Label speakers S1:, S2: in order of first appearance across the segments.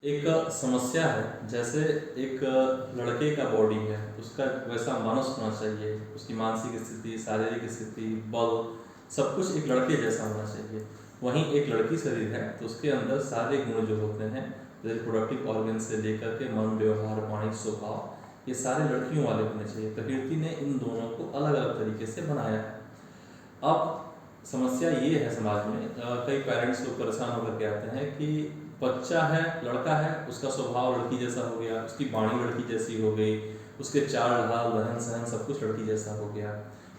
S1: एक समस्या है, जैसे एक लड़के का बॉडी है, उसका वैसा मानस होना चाहिए, उसकी मानसिक स्थिति, शारीरिक स्थिति, बल, सब कुछ एक लड़के जैसा होना चाहिए। वहीं एक लड़की शरीर है तो उसके अंदर सारे गुण जो होते हैं, जैसे प्रोडक्टिव ऑर्गन से लेकर के मन, व्यवहार, वाणी, स्वभाव, ये सारे लड़कियों वाले होने चाहिए। प्रकृति ने इन दोनों को अलग अलग तरीके से बनाया है। अब समस्या ये है समाज में, कई पेरेंट्स लोग परेशान होकर के आते हैं कि बच्चा है, लड़का है, उसका स्वभाव लड़की जैसा हो गया, उसकी वाणी लड़की जैसी हो गई, उसके चाल ढाल, रहन सहन सब कुछ लड़की जैसा हो गया।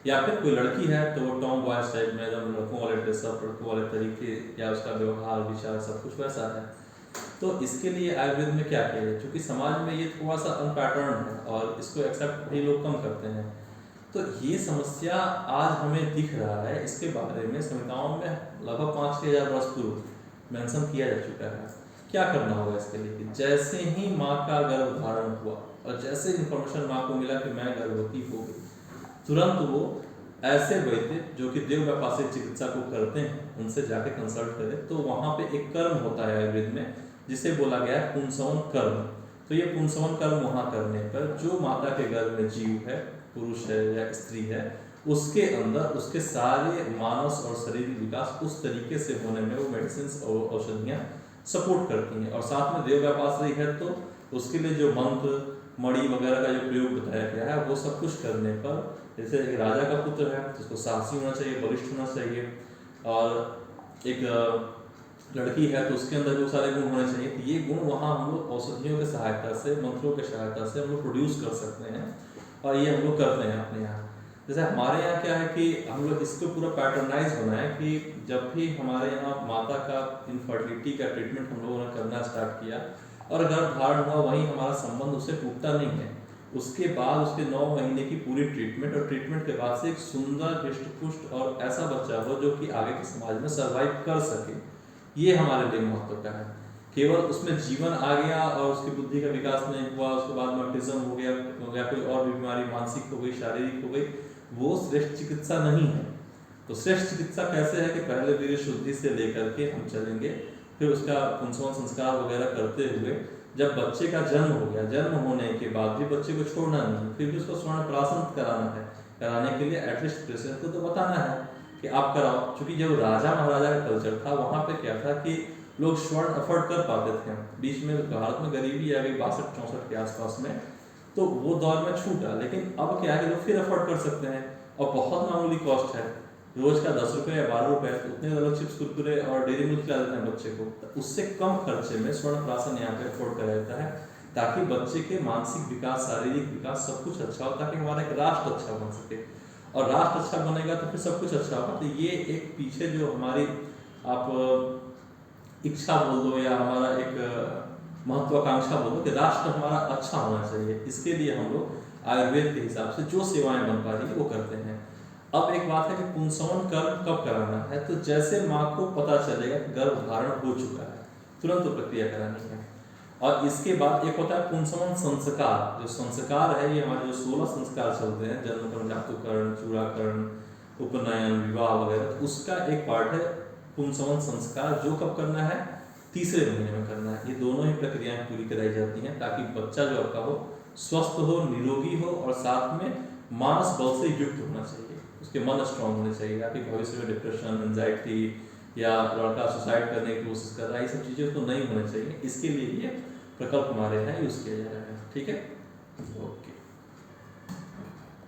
S1: या फिर कोई लड़की है तो वो टॉम बॉयज टाइप में एकदम लड़कों वाले ड्रेसअप, लड़कों वाले तरीके, या उसका व्यवहार, विचार सब कुछ वैसा है। तो इसके लिए आयुर्वेद में क्या किया है, क्योंकि समाज में ये थोड़ा सा अनपैटर्न है और इसको एक्सेप्ट भी लोग कम करते हैं। तो ये समस्या आज हमें दिख रहा है, इसके बारे में संहिताओं में लगभग 5-6 हज़ार वर्ष पूर्व मेंशन किया जा चुका है। क्या करना होगा इसके लिए कि जैसे ही माँ का गर्भ धारण हुआ और जैसे इन्फॉर्मेशन माँ को मिला कि मैं गर्भवती हो गई, तुरंत वो ऐसे वैद्य जो कि देव व्यापासिक चिकित्सा को करते हैं उनसे जाके कंसल्ट करें। तो वहाँ पे एक कर्म होता है आयुर्वेद में जिसे बोला गया है पुंसवन कर्म। तो ये पुंसवन कर्म वहाँ करने पर जो माता के गर्भ में जीव है, पुरुष है या स्त्री है, उसके अंदर उसके सारे मानस और शारीरिक विकास उस तरीके से होने में वो मेडिसिन और औषधियाँ सपोर्ट करती हैं। और साथ में देव व्यापार रही है तो उसके लिए जो मंत्र, मणि वगैरह का जो प्रयोग बताया गया है, वो सब कुछ करने पर, जैसे एक राजा का पुत्र है तो उसको साहसी होना चाहिए, बलिष्ठ होना चाहिए, और एक लड़की है तो उसके अंदर जो सारे गुण होने चाहिए। तो ये गुण वहाँ हम लोग औषधियों की सहायता से, मंत्रों की सहायता से हम लोग प्रोड्यूस कर सकते हैं और ये हम लोग करते हैं अपने यहाँ। जैसे हमारे यहाँ क्या है कि हम लोग इसको पूरा पैटर्नाइज होना है कि जब भी हमारे यहाँ माता का इनफर्टिलिटी का ट्रीटमेंट हम लोगों ने करना स्टार्ट किया और गर्भ धारण हुआ, वहीं हमारा संबंध उससे टूटता नहीं है। उसके बाद उसके 9 महीने की पूरी ट्रीटमेंट, और ट्रीटमेंट के बाद से एक सुंदर, हृष्ट-पुष्ट और ऐसा बच्चा हो जो कि आगे के समाज में सर्वाइव कर सके, ये हमारे लिए महत्व का है। केवल उसमें जीवन आ गया और उसकी बुद्धि का विकास नहीं हुआ, उसके बाद में ऑटिज्म हो गया या कोई और भी बीमारी मानसिक हो गई, शारीरिक हो गई, वो श्रेष्ठ चिकित्सा नहीं है। तो श्रेष्ठ चिकित्सा कैसे है कि पहले वीर्य शुद्धि से लेकर के हम चलेंगे, फिर उसका पुंसवन संस्कार वगैरह करते हुए जब बच्चे का जन्म हो गया, जन्म होने के बाद भी बच्चे को छोड़ना नहीं, फिर भी उसको स्वर्ण प्राशन कराना है। कराने के लिए एटलीस्ट पेशेंट को तो बताना है कि आप कराओ। क्योंकि जब राजा महाराजा का कल्चर था, वहाँ पे क्या था कि लोग स्वर्ण अफोर्ड कर पाते थे। बीच में भारत में गरीबी आ गई 62-64 के आसपास में, तो वो दौर में छूटा। लेकिन अब क्या है कि लोग फिर अफोर्ड कर सकते हैं और बहुत मामूली कॉस्ट है, रोज का 10 रुपये या 12 रुपये, तो उतने ज़्यादा चिप्स, कुरकुरे और डेयरी मिल्क खिला देते हैं बच्चे को। तो उससे कम खर्चे में स्वर्ण प्राशन यहाँ पे अफोर्ड कराया जाता है, ताकि बच्चे के मानसिक विकास, शारीरिक विकास सब कुछ अच्छा हो, ताकि हमारा एक राष्ट्र अच्छा बन सके। और राष्ट्र अच्छा बनेगा तो फिर सब कुछ अच्छा होगा। तो ये एक पीछे जो हमारी आप इच्छा बोल दो या हमारा एक महत्वाकांक्षा बोल दो कि राष्ट्र हमारा अच्छा होना चाहिए, इसके लिए हम लोग आयुर्वेद के हिसाब से जो सेवाएं बन पा रही है वो करते हैं। अब एक बात है कि पुंसवन कर्म कब कराना है, तो जैसे माँ को पता चलेगा कि गर्भ धारण हो चुका है, तुरंत तो प्रक्रिया करानी है। और इसके बाद एक होता है पुंसवन संस्कार। जो संस्कार है, ये हमारे जो 16 संस्कार चलते हैं, जन्मकरण, जातुकरण, चूड़ाकरण, उपनयन, विवाह वगैरह, तो उसका एक पार्ट है पुंसवन संस्कार, जो कब करना है, तीसरे महीने में करना है। ये दोनों ही प्रक्रियाएं पूरी कराई जाती हैं ताकि बच्चा जो आपका हो स्वस्थ हो, निरोगी हो और साथ में मानस बल से युक्त होना चाहिए, उसके मन स्ट्रांग होने चाहिए। आपकी भविष्य में डिप्रेशन, एंजाइटी या लड़का सुसाइड करने की कोशिश कर रहा है, ये सब चीज़ें तो नहीं होनी चाहिए। इसके लिए ये प्रकल्प हमारे यहाँ यूज़ किया जा रहा है। ठीक है, ओके।